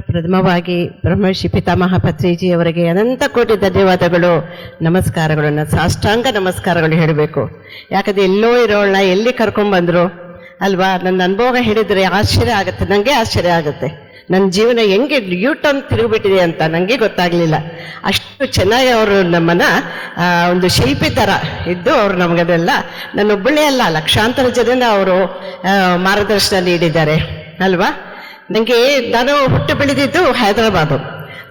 ಪ್ರಥಮವಾಗಿ ಬ್ರಹ್ಮರ್ಷಿ ಪಿತಾಮಹ ಪತ್ರಿಜಿಯವರಿಗೆ ಅನಂತ ಕೋಟಿ ಧನ್ಯವಾದಗಳು, ನಮಸ್ಕಾರಗಳನ್ನು, ಸಾಷ್ಟಾಂಗ ನಮಸ್ಕಾರಗಳು ಹೇಳಬೇಕು. ಯಾಕಂದ್ರೆ ಎಲ್ಲೋ ಇರೋಳನ್ನ ಎಲ್ಲಿ ಕರ್ಕೊಂಡ್ಬಂದ್ರು ಅಲ್ವಾ. ನನ್ನ ಅನುಭವ ಹೇಳಿದ್ರೆ ಆಶ್ಚರ್ಯ ಆಗುತ್ತೆ, ನನಗೆ ಆಶ್ಚರ್ಯ ಆಗುತ್ತೆ. ನನ್ನ ಜೀವನ ಹೆಂಗೆ ಯೂಟರ್ನ್ ತಿರುಗಿಬಿಟ್ಟಿದೆ ಅಂತ ನನಗೆ ಗೊತ್ತಾಗ್ಲಿಲ್ಲ. ಅಷ್ಟು ಚೆನ್ನಾಗಿ ಅವರು ನಮ್ಮನ್ನ ಒಂದು ಶಿಲ್ಪಿ ತರ ಇದ್ದು ಅವರು ನಮಗದೆಲ್ಲ ನನ್ನೊಬ್ಬಳೇ ಅಲ್ಲ, ಲಕ್ಷಾಂತರ ಜನ ಅವರು ಮಾರ್ಗದರ್ಶನ ನೀಡಿದ್ದಾರೆ ಅಲ್ವಾ. ನಾನು ಹುಟ್ಟು ಬೆಳೆದಿದ್ದು ಹೈದರಾಬಾದು.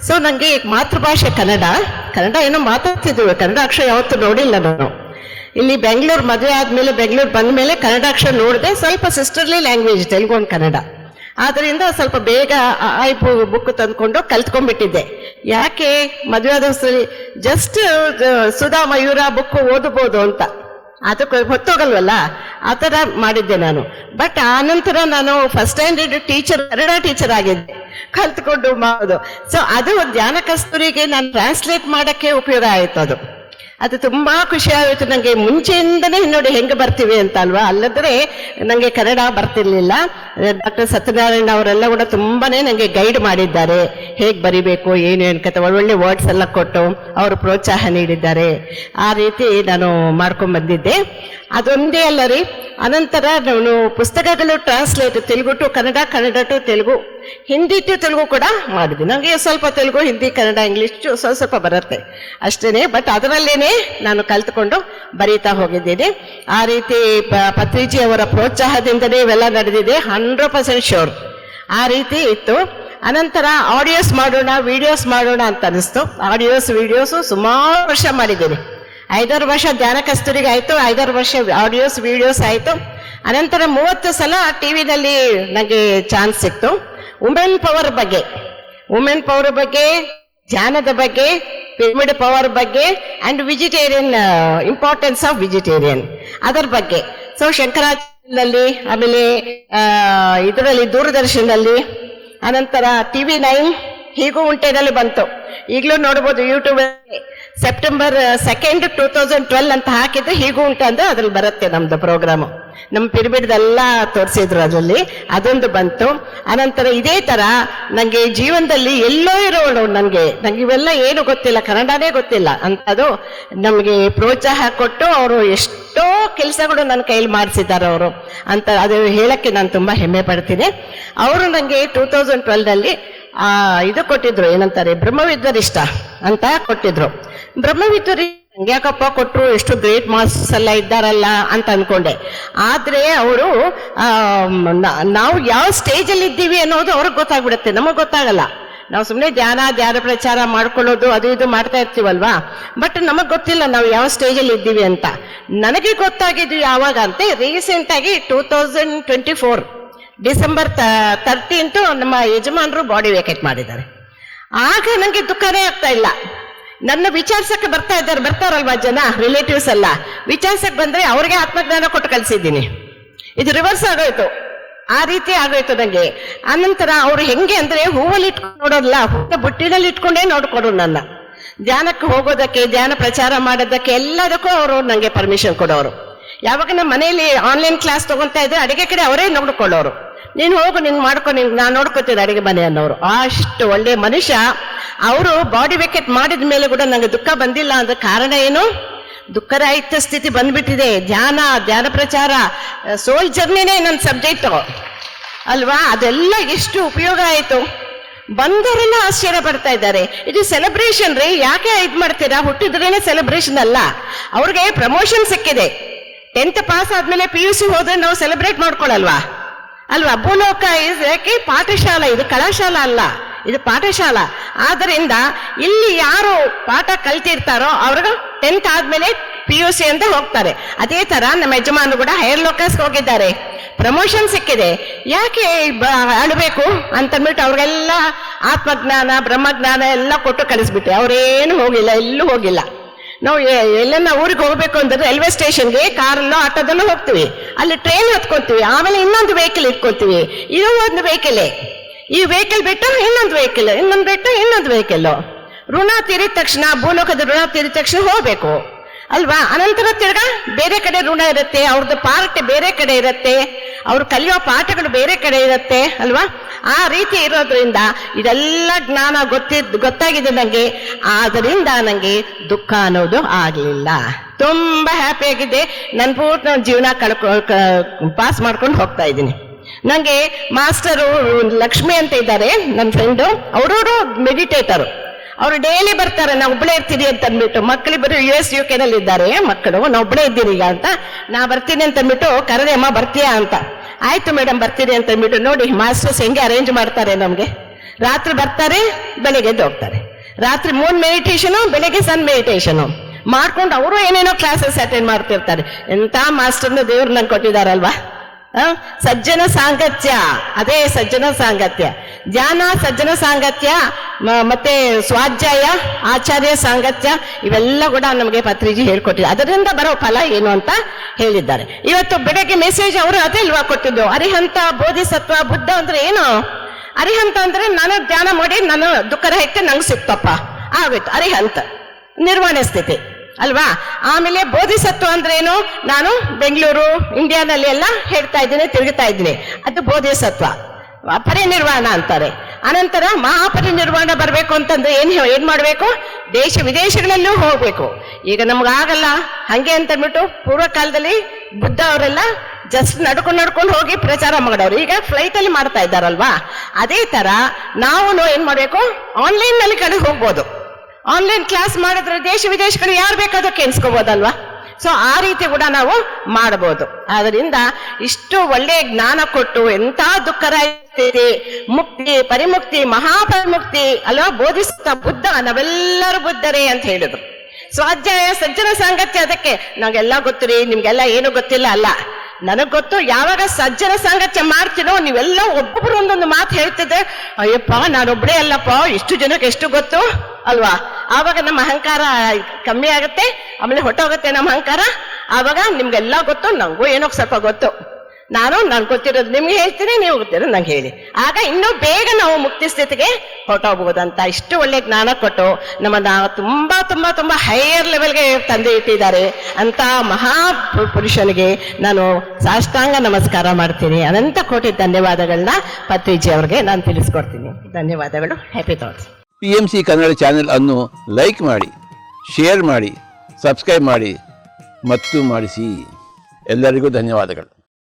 ಸೊ ನನಗೆ ಮಾತೃಭಾಷೆ ಕನ್ನಡ ಏನೋ ಮಾತಾಡ್ತಿದ್ವಿ, ಕನ್ನಡ ಅಕ್ಷರ ಯಾವತ್ತೂ ನೋಡಿಲ್ಲ ನಾನು. ಇಲ್ಲಿ ಬೆಂಗಳೂರು ಮದುವೆ ಆದ್ಮೇಲೆ ಬೆಂಗಳೂರು ಬಂದ ಮೇಲೆ ಕನ್ನಡ ಅಕ್ಷರ ನೋಡಿದೆ. ಸ್ವಲ್ಪ ಸಿಸ್ಟರ್ಲಿ ಲ್ಯಾಂಗ್ವೇಜ್ ತೆಲುಗು ಅಂಡ್ ಕನ್ನಡ, ಆದ್ರಿಂದ ಸ್ವಲ್ಪ ಬೇಗ ಬುಕ್ ತಂದ್ಕೊಂಡು ಕಲ್ತ್ಕೊಂಡ್ಬಿಟ್ಟಿದ್ದೆ. ಯಾಕೆ ಮದುವೆ ಆದ ಜಸ್ಟ್ ಸುಧಾ ಮಯೂರ ಬುಕ್ ಓದಬಹುದು ಅಂತ, ಅದಕ್ಕೆ ಹೊತ್ತೋಗಲ್ವಲ್ಲ, ಆ ಥರ ಮಾಡಿದ್ದೆ ನಾನು. ಬಟ್ ಆನಂತರ ನಾನು first standard teacher, Kannada teacher ಆಗಿದ್ದೆ, ಕಲ್ತ್ಕೊಂಡು ಮಾಡೋದು. ಸೊ ಅದು ಧ್ಯಾನ ಕಸ್ತೂರಿಗೆ ನಾನು ಟ್ರಾನ್ಸ್ಲೇಟ್ ಮಾಡಕ್ಕೆ ಉಪಯೋಗ ಆಯ್ತು. ಅದು ತುಂಬಾ ಖುಷಿ ಆಯಿತು ನನಗೆ. ಮುಂಚೆಯಿಂದನೇ ನೋಡಿ ಹೆಂಗೆ ಬರ್ತೀವಿ ಅಂತ ಅಲ್ವಾ. ಅಲ್ಲದ್ರೆ ನನಗೆ ಕನ್ನಡ ಬರ್ತಿರ್ಲಿಲ್ಲ. ಡಾಕ್ಟರ್ ಸತ್ಯನಾರಾಯಣ ಅವರೆಲ್ಲ ಕೂಡ ತುಂಬಾನೇ ನನಗೆ ಗೈಡ್ ಮಾಡಿದ್ದಾರೆ, ಹೇಗೆ ಬರಿಬೇಕು ಏನು ಅನ್ಕತೆ, ಒಳ್ಳೊಳ್ಳೆ ವರ್ಡ್ಸ್ ಎಲ್ಲ ಕೊಟ್ಟು ಅವರು ಪ್ರೋತ್ಸಾಹ ನೀಡಿದ್ದಾರೆ. ಆ ರೀತಿ ನಾನು ಮಾಡ್ಕೊಂಡ್ ಬಂದಿದ್ದೆ. ಅದೊಂದೇ ಅಲ್ಲ ರೀ, ಅನಂತರ ನಾನು ಪುಸ್ತಕಗಳು translate Telugu to Kannada, Kannada to Telugu, Hindi to Telugu ಕೂಡ ಮಾಡಿದ್ದೆ. ನನಗೆ ಸ್ವಲ್ಪ ತೆಲುಗು, ಹಿಂದಿ, ಕನ್ನಡ, ಇಂಗ್ಲಿಷ್ ಸ್ವಲ್ಪ ಬರುತ್ತೆ ಅಷ್ಟೇನೆ. ಬಟ್ ಅದರಲ್ಲೇನೆ ನಾನು ಕಲ್ತ್ಕೊಂಡು ಬರೀತಾ ಹೋಗಿದ್ದೇನೆ. ಆ ರೀತಿ ಪತ್ರಿಜಿ ಅವರ ಪ್ರೋತ್ಸಾಹದಿಂದಲೇ ಇವೆಲ್ಲ ನಡೆದಿದೆ, 100% ಶೋರ್. ಆ ರೀತಿ ಇತ್ತು. ಅನಂತರ ಆಡಿಯೋಸ್ ಮಾಡೋಣ, ವಿಡಿಯೋಸ್ ಮಾಡೋಣ ಅಂತ ಅನಿಸ್ತು. ಆಡಿಯೋಸ್ ವಿಡಿಯೋಸು ಸುಮಾರು ವರ್ಷ ಮಾಡಿದ್ದೀನಿ. 5 ವರ್ಷ ಧ್ಯಾನ ಕಸ್ತೂರಿಗೆ ಆಯ್ತು, 5 ವರ್ಷ ಆಡಿಯೋಸ್ ವಿಡಿಯೋಸ್ ಆಯ್ತು. ಅನಂತರ 30 ಸಲ ಟಿವಿನಲ್ಲಿ ನನಗೆ ಚಾನ್ಸ್ ಸಿಕ್ತು. ವುಮೆನ್ ಪವರ್ ಬಗ್ಗೆ, ಧ್ಯಾನದ ಬಗ್ಗೆ, ಪಿರಮಿಡ್ ಪವರ್ ಬಗ್ಗೆ and vegetarian, importance of vegetarian, ಅದರ ಬಗ್ಗೆ. ಸೊ ಶಂಕರಾಚಾರ್ಯನಲ್ಲಿ, ಆಮೇಲೆ ಇದರಲ್ಲಿ ದೂರದರ್ಶನಲ್ಲಿ, ಅನಂತರ TV9 ಹೀಗೂ ಉಂಟೆನಲ್ಲಿ ಬಂತು. ಈಗಲೂ ನೋಡ್ಬೋದು ಯೂಟ್ಯೂಬ್. ಸೆಪ್ಟೆಂಬರ್ 2, 2012 ಅಂತ ಹಾಕಿದ್ರೆ ಹೀಗೂ ಉಂಟು ಅಂದ್ರೆ ಅದ್ರಲ್ಲಿ ಬರುತ್ತೆ ನಮ್ದು ಪ್ರೋಗ್ರಾಮು. ನಮ್ಮ ಪಿರಮಿಡ್ದೆಲ್ಲ ತೋರಿಸಿದ್ರು ಅದರಲ್ಲಿ, ಅದೊಂದು ಬಂತು. ಅನಂತರ ಇದೇ ತರ ನಂಗೆ ಜೀವನದಲ್ಲಿ ಎಲ್ಲೋ ಇರೋಳು, ನಂಗೆ ಇವೆಲ್ಲ ಏನು ಗೊತ್ತಿಲ್ಲ, ಕನ್ನಡನೇ ಗೊತ್ತಿಲ್ಲ ಅಂತದು ನಮ್ಗೆ ಪ್ರೋತ್ಸಾಹ ಕೊಟ್ಟು ಅವರು ಎಷ್ಟೋ ಕೆಲಸಗಳು ನನ್ನ ಕೈಲಿ ಮಾಡಿಸಿದ್ದಾರೆ ಅವರು ಅಂತ. ಅದು ಹೇಳಕ್ಕೆ ನಾನು ತುಂಬಾ ಹೆಮ್ಮೆ ಪಡ್ತೀನಿ. ಅವರು ನಂಗೆ 2012ನಲ್ಲಿ ಇದು ಕೊಟ್ಟಿದ್ರು, ಏನಂತಾರೆ, ಬ್ರಹ್ಮವಿದ್ವರಿಷ್ಠ ಅಂತ ಕೊಟ್ಟಿದ್ರು. ಬ್ರಹ್ಮವಿದ್ವರಿ ಯಾಕಪ್ಪ ಕೊಟ್ರು, ಎಷ್ಟು ಗ್ರೇಟ್ ಮಾಸ್ಟರ್ಸ್ ಎಲ್ಲ ಇದ್ದಾರಲ್ಲ ಅಂತ ಅನ್ಕೊಂಡೆ. ಆದ್ರೆ ಅವರು ನಾವು ಯಾವ ಸ್ಟೇಜ್ ಅಲ್ಲಿ ಇದ್ದೀವಿ ಅನ್ನೋದು ಅವ್ರಿಗೆ ಗೊತ್ತಾಗ್ಬಿಡುತ್ತೆ, ನಮಗ್ ಗೊತ್ತಾಗಲ್ಲ. ನಾವು ಸುಮ್ಮನೆ ಧ್ಯಾನ ಪ್ರಚಾರ ಮಾಡ್ಕೊಳ್ಳೋದು ಅದು ಇದು ಮಾಡ್ತಾ ಇರ್ತೀವಲ್ವಾ. ಬಟ್ ನಮಗ್ ಗೊತ್ತಿಲ್ಲ ನಾವು ಯಾವ ಸ್ಟೇಜ್ ಅಲ್ಲಿ ಇದ್ದೀವಿ ಅಂತ. ನನಗೆ ಗೊತ್ತಾಗಿದ್ವಿ ಯಾವಾಗ ಅಂತ, ರೀಸೆಂಟ್ ಆಗಿ 2024 ಡಿಸೆಂಬರ್ 13 ನಮ್ಮ ಯಜಮಾನರು ಬಾಡಿ ವೇಕೆಟ್ ಮಾಡಿದ್ದಾರೆ. ಆಗ ನಂಗೆ ದುಃಖನೇ ಆಗ್ತಾ ಇಲ್ಲ. ನನ್ನ ವಿಚಾರಿಸಕ್ಕೆ ಬರ್ತಾರಲ್ವಾ ಜನ, ರಿಲೇಟಿವ್ಸ್ ಎಲ್ಲ ವಿಚಾರಿಸಕ್ ಬಂದ್ರೆ ಅವ್ರಿಗೆ ಆತ್ಮಜ್ಞಾನ ಕೊಟ್ಟು ಕಳ್ಸಿದ್ದೀನಿ. ಇದು ರಿವರ್ಸ್ ಆಗೋಯ್ತು, ಆ ರೀತಿ ಆಗೋಯ್ತು ನಂಗೆ. ಆನಂತರ ಅವ್ರು ಹೆಂಗೆ ಅಂದ್ರೆ ಹೂವಲ್ಲಿ ಇಟ್ಕೊಂಡು ನೋಡೋಲ್ಲ, ಹೂವ ಬುಟ್ಟಿನಲ್ಲಿ ಇಟ್ಕೊಂಡೇ ನೋಡ್ಕೊಡು. ನನ್ನ ಧ್ಯಾನಕ್ಕೆ ಹೋಗೋದಕ್ಕೆ, ಧ್ಯಾನ ಪ್ರಚಾರ ಮಾಡೋದಕ್ಕೆ ಎಲ್ಲದಕ್ಕೂ ಅವರು ನಂಗೆ ಪರ್ಮಿಷನ್ ಕೊಡೋರು. ಯಾವಾಗ ನಮ್ಮ ಮನೆಯಲ್ಲಿ ಆನ್ಲೈನ್ ಕ್ಲಾಸ್ ತಗೊಂತಾ ಇದ್ರೆ ಅಡಿಗೆ ಕಡೆ ಅವರೇ ನೋಡ್ಕೊಳ್ಳೋರು. ನೀನು ಹೋಗು, ನೀನ್ ಮಾಡ್ಕೊ, ನಾನು ನೋಡ್ಕೋತೀನಿ ಅಡಿಗೆ ಮನೆ ಅನ್ನೋರು. ಅಷ್ಟು ಒಳ್ಳೆ ಮನುಷ್ಯ. ಅವರು ಬಾಡಿ ವೇಕೆಟ್ ಮಾಡಿದ ಮೇಲೆ ಕೂಡ ನಂಗೆ ದುಃಖ ಬಂದಿಲ್ಲ ಅಂದ್ರೆ ಕಾರಣ ಏನು? ದುಃಖರಹಿತ ಸ್ಥಿತಿ ಬಂದ್ಬಿಟ್ಟಿದೆ. ಧ್ಯಾನ ಪ್ರಚಾರ, ಸೋಲ್ ಜರ್ನಿನೇ ನನ್ನ ಸಬ್ಜೆಕ್ಟ್ ಅಲ್ವಾ. ಅದೆಲ್ಲ ಎಷ್ಟು ಉಪಯೋಗ ಆಯ್ತು. ಬಂದವರೆಲ್ಲ ಆಶ್ಚರ್ಯ ಪಡ್ತಾ ಇದ್ದಾರೆ. ಇದು ಸೆಲೆಬ್ರೇಷನ್ ರೀ, ಯಾಕೆ ಇದ್ ಮಾಡ್ತೀರಾ? ಹುಟ್ಟಿದ್ರೇನೆ ಸೆಲೆಬ್ರೇಷನ್ ಅಲ್ಲ. ಅವ್ರಿಗೆ ಪ್ರಮೋಷನ್ ಸಿಕ್ಕಿದೆ. 10th ಪಾಸ್ ಆದ್ಮೇಲೆ PUC ಹೋದ್ರೆ ನಾವು ಸೆಲೆಬ್ರೇಟ್ ಮಾಡ್ಕೊಳಲ್ವಾ ಅಲ್ವಾ. ಭೂಲೋಕ ಯಾಕೆ ಪಾಠಶಾಲಾ, ಇದು ಕಲಾಶಾಲಾ ಅಲ್ಲ, ಇದು ಪಾಠಶಾಲಾ. ಆದ್ದರಿಂದ ಇಲ್ಲಿ ಯಾರು ಪಾಠ ಕಲ್ತಿರ್ತಾರೋ ಅವ್ರಿಗೆ 10th ಆದ್ಮೇಲೆ PUC ಅಂತ ಹೋಗ್ತಾರೆ. ಅದೇ ತರ ನಮ್ಮ ಯಜಮಾನರು ಕೂಡ ಹೈಯರ್ ಲೋಕಸ್ ಹೋಗಿದ್ದಾರೆ, ಪ್ರಮೋಷನ್ ಸಿಕ್ಕಿದೆ. ಯಾಕೆ ಅಳಬೇಕು ಅಂತಂದ್ಬಿಟ್ಟು ಅವ್ರಿಗೆಲ್ಲ ಆತ್ಮಜ್ಞಾನ, ಬ್ರಹ್ಮಜ್ಞಾನ ಎಲ್ಲ ಕೊಟ್ಟು ಕಳಿಸ್ಬಿಟ್ಟೆ. ಅವ್ರೇನು ಹೋಗಿಲ್ಲ, ಎಲ್ಲೂ ಹೋಗಿಲ್ಲ. ನಾವು ಎಲ್ಲೆಲ್ಲ ಊರಿಗೆ ಹೋಗ್ಬೇಕು ಅಂದ್ರೆ ರೈಲ್ವೆ ಸ್ಟೇಷನ್ಗೆ ಕಾರಲ್ಲೋ ಆಟೋದಲ್ಲೂ ಹೋಗ್ತೀವಿ, ಅಲ್ಲಿ ಟ್ರೈನ್ ಹತ್ಕೊತೀವಿ, ಆಮೇಲೆ ಇನ್ನೊಂದು ವೆಹಿಕಲ್ ಇಟ್ಕೊತೀವಿ. ಇದು ಒಂದು ವೆಹಿಕಲ್. ಈ ವೆಹಿಕಲ್ ಬಿಟ್ಟು ಇನ್ನೊಂದು ವೆಹಿಕಲ್, ಇನ್ನೊಂದು ಬಿಟ್ಟು ಇನ್ನೊಂದು ವೆಹಿಕಲ್. ಋಣ ತೀರಿದ ತಕ್ಷಣ, ಭೂಲೋಕದ ಋಣ ತೀರಿದ ತಕ್ಷಣ ಹೋಗ್ಬೇಕು ಅಲ್ವಾ? ಅನಂತರ ತಿರ್ಗಾ ಬೇರೆ ಕಡೆ ಋಣ ಇರುತ್ತೆ, ಅವ್ರದ್ದು ಪಾರ್ಟ್ ಬೇರೆ ಕಡೆ ಇರುತ್ತೆ, ಅವ್ರು ಕಲಿಯೋ ಪಾಠಗಳು ಬೇರೆ ಕಡೆ ಇರುತ್ತೆ ಅಲ್ವಾ? ಆ ರೀತಿ ಇರೋದ್ರಿಂದ ಇದೆಲ್ಲ ಜ್ಞಾನ ಗೊತ್ತಾಗಿದೆ ನಂಗೆ. ಆದ್ದರಿಂದ ನಂಗೆ ದುಃಖ ಅನ್ನೋದು ಆಗ್ಲಿಲ್ಲ. ತುಂಬಾ ಹ್ಯಾಪಿ ಆಗಿದೆ. ನನ್ನ ಪೂರ್ತಿ ಜೀವನ ಪಾಸ್ ಮಾಡ್ಕೊಂಡು ಹೋಗ್ತಾ ಇದ್ದೀನಿ. ನಂಗೆ ಮಾಸ್ಟರು ಲಕ್ಷ್ಮಿ ಅಂತ ಇದ್ದಾರೆ, ನನ್ನ ಫ್ರೆಂಡು. ಅವರವರು ಮೆಡಿಟೇಟರು. ಅವರು ಡೈಲಿ ಬರ್ತಾರೆ, ನಾ ಒಬ್ಬಳೇ ಇರ್ತೀನಿ ಅಂತ ಅಂದ್ಬಿಟ್ಟು. ಮಕ್ಕಳು ಬರೀ US UK ನಲ್ಲಿ ಇದ್ದಾರೆ ಮಕ್ಕಳು, ನಾ ಒಬ್ಬಳೇ ಇದ್ದೀನಿ ಈಗ ಅಂತ. ನಾ ಬರ್ತೀನಿ ಅಂತ ಅಂದ್ಬಿಟ್ಟು ಕರೆದೆ, ಅಮ್ಮ ಬರ್ತೀಯಾ ಅಂತ. ಆಯ್ತು ಮೇಡಮ್ ಬರ್ತೀನಿ ಅಂತ ಅಂದ್ಬಿಟ್ಟು. ನೋಡಿ ಮಾಸ್ಟರ್ಸ್ ಹೆಂಗೆ ಅರೇಂಜ್ ಮಾಡ್ತಾರೆ ನಮ್ಗೆ. ರಾತ್ರಿ ಬರ್ತಾರೆ, ಬೆಳಿಗ್ಗೆ ಎದ್ದು ಹೋಗ್ತಾರೆ. ರಾತ್ರಿ ಮೂನ್ ಮೆಡಿಟೇಷನು, ಬೆಳಿಗ್ಗೆ ಸನ್ ಮೆಡಿಟೇಷನು ಮಾಡ್ಕೊಂಡು ಅವರು ಏನೇನೋ ಕ್ಲಾಸಸ್ ಅಟೆಂಡ್ ಮಾಡ್ತಿರ್ತಾರೆ. ಎಂತ ಮಾಸ್ಟರ್ನ ದೇವ್ರು ನಂಗೆ ಕೊಟ್ಟಿದಾರಲ್ವಾ. ಸಜ್ಜನ ಸಾಂಗತ್ಯ, ಅದೇ ಸಜ್ಜನ ಸಾಂಗತ್ಯ. ಧ್ಯಾನ, ಸಜ್ಜನ ಸಾಂಗತ್ಯ, ಮತ್ತೆ ಸ್ವಾಧ್ಯಾಯ, ಆಚಾರ್ಯ ಸಾಂಗತ್ಯ, ಇವೆಲ್ಲ ಕೂಡ ನಮಗೆ ಪತ್ರಿಜಿ ಹೇಳ್ಕೊಟ್ಟಿದ್ದಾರೆ. ಅದರಿಂದ ಬರೋ ಫಲ ಏನು ಅಂತ ಹೇಳಿದ್ದಾರೆ. ಇವತ್ತು ಬೆಳಗ್ಗೆ ಮೆಸೇಜ್ ಅವರು ಅದೇ ಅಲ್ವಾ ಕೊಟ್ಟಿದ್ದು. ಅರಿಹಂತ, ಬೋಧಿಸತ್ವ, ಬುದ್ಧ ಅಂದ್ರೆ ಏನು? ಅರಿಹಂತ ಅಂದ್ರೆ ನಾನು ಧ್ಯಾನ ಮಾಡಿ ನಾನು ದುಃಖರಹಿತ ನಂಗೆ ಸಿಕ್ತಪ್ಪ ಆಗೋಯ್ತು, ಅರಿಹಂತ ನಿರ್ವಾಣ ಸ್ಥಿತಿ ಅಲ್ವಾ? ಆಮೇಲೆ ಬೋಧಿಸತ್ವ ಅಂದ್ರೆ ಏನು? ನಾನು ಬೆಂಗಳೂರು ಇಂಡಿಯಾನಲ್ಲಿ ಎಲ್ಲ ಹೇಳ್ತಾ ಇದ್ದೀನಿ, ತಿರುಗುತ್ತಾ ಇದ್ದೀನಿ, ಅದು ಬೋಧಿಸತ್ವ. ಪರಿನಿರ್ವಾಣ ಅಂತಾರೆ. ಅನಂತರ ಮಹಾಪರಿನಿರ್ವಾಣ ಬರ್ಬೇಕು ಅಂತಂದ್ರೆ ಏನ್ ಮಾಡ್ಬೇಕು? ದೇಶ ವಿದೇಶಗಳಲ್ಲೂ ಹೋಗ್ಬೇಕು. ಈಗ ನಮ್ಗಾಗಲ್ಲ ಹಂಗೆ ಅಂತ ಅಂದ್ಬಿಟ್ಟು ಪೂರ್ವ ಕಾಲದಲ್ಲಿ ಬುದ್ಧ ಅವರೆಲ್ಲ ಜಸ್ಟ್ ನಡ್ಕೊಂಡು ಹೋಗಿ ಪ್ರಚಾರ ಮಾಡೋರು. ಈಗ ಫ್ಲೈಟ್ ಅಲ್ಲಿ ಮಾಡ್ತಾ ಇದ್ದಾರಲ್ವಾ? ಅದೇ ತರ ನಾವು ಏನ್ ಮಾಡ್ಬೇಕು? ಆನ್ಲೈನ್ ನಲ್ಲಿ ಕಡೆ ಹೋಗ್ಬೋದು. ಆನ್ಲೈನ್ ಕ್ಲಾಸ್ ಮಾಡಿದ್ರೆ ದೇಶ ವಿದೇಶಗಳು ಯಾರು ಬೇಕಾದ್ರೂ ಕೇಳಿಸ್ಕೋಬೋದಲ್ವಾ? ಸೊ ಆ ರೀತಿ ಕೂಡ ನಾವು ಮಾಡಬಹುದು. ಆದ್ರಿಂದ ಇಷ್ಟು ಒಳ್ಳೆಯ ಜ್ಞಾನ ಕೊಟ್ಟು ಎಂತ ದುಃಖರಾಗ್ತದೆ, ಮುಕ್ತಿ, ಪರಿಮುಕ್ತಿ, ಮಹಾಪರಿಮುಕ್ತಿ ಅಲ್ವಾ ಬೋಧಿಸ್ತಾ ಬುದ್ಧ, ನಾವೆಲ್ಲರೂ ಬುದ್ಧರೇ ಅಂತ ಹೇಳಿದ್ರು. ಸ್ವಾಧ್ಯಾಯ, ಸಜ್ಜನ ಸಾಂಗತ್ಯ, ಅದಕ್ಕೆ ನಂಗೆಲ್ಲ ಗೊತ್ತಿರಿ, ನಿಮ್ಗೆಲ್ಲ ಏನು ಗೊತ್ತಿಲ್ಲ ಅಲ್ಲ. ನನಗ್ ಗೊತ್ತು. ಯಾವಾಗ ಸಜ್ಜನ ಸಾಂಗತ್ಯ ಮಾಡ್ತೀನೋ ನೀವೆಲ್ಲ ಒಬ್ಬೊಬ್ರು ಒಂದೊಂದು ಮಾತು ಹೇಳ್ತಿದ್ದೆ, ಅಯ್ಯಪ್ಪ ನಾನೊಬ್ಬಳೇ ಅಲ್ಲಪ್ಪ, ಇಷ್ಟು ಜನಕ್ಕೆ ಎಷ್ಟು ಗೊತ್ತು ಅಲ್ವಾ? ಆವಾಗ ನಮ್ಮ ಅಹಂಕಾರ ಕಮ್ಮಿ ಆಗುತ್ತೆ, ಆಮೇಲೆ ಹೊಟ್ಟೋಗುತ್ತೆ ನಮ್ಮ ಅಹಂಕಾರ. ಆವಾಗ ನಿಮ್ಗೆಲ್ಲ ಗೊತ್ತು, ನಂಗೂ ಏನೋ ಸ್ವಲ್ಪ ಗೊತ್ತು, ನಾನು ಗೊತ್ತಿರೋದು ನಿಮ್ಗೆ ಹೇಳ್ತೀನಿ, ನೀವು ಗೊತ್ತಿರೋದು ನಂಗೆ ಹೇಳಿ. ಆಗ ಇನ್ನೂ ಬೇಗ ನಾವು ಮುಕ್ತಿ ಸ್ಥಿತಿಗೆ ಹೊಟ್ಟೋಗ್ಬೋದಂತ ಇಷ್ಟು ಒಳ್ಳೆ ಜ್ಞಾನ ಕೊಟ್ಟು ನಮ್ಮನ್ನ ತುಂಬಾ ತುಂಬಾ ತುಂಬಾ ಹೈಯರ್ ಲೆವೆಲ್ಗೆ ತಂದೆ ಇಟ್ಟಿದ್ದಾರೆ ಅಂತ ಮಹಾ ಪುರುಷನಿಗೆ ನಾನು ಸಾಷ್ಟಾಂಗ ನಮಸ್ಕಾರ ಮಾಡ್ತೀನಿ. ಅನಂತ ಕೋಟಿ ಧನ್ಯವಾದಗಳನ್ನ ಪತ್ರಿಜಿ ಅವ್ರಿಗೆ ನಾನು ತಿಳಿಸ್ಕೊಡ್ತೀನಿ. ಧನ್ಯವಾದಗಳು. Happy thoughts. PMC Kannada channel ಅನ್ನು ಲೈಕ್ ಮಾಡಿ, ಶೇರ್ ಮಾಡಿ, ಸಬ್ಸ್ಕ್ರೈಬ್ ಮಾಡಿ ಮತ್ತು ಮಾಡಿಸಿ. ಎಲ್ಲರಿಗೂ ಧನ್ಯವಾದಗಳು.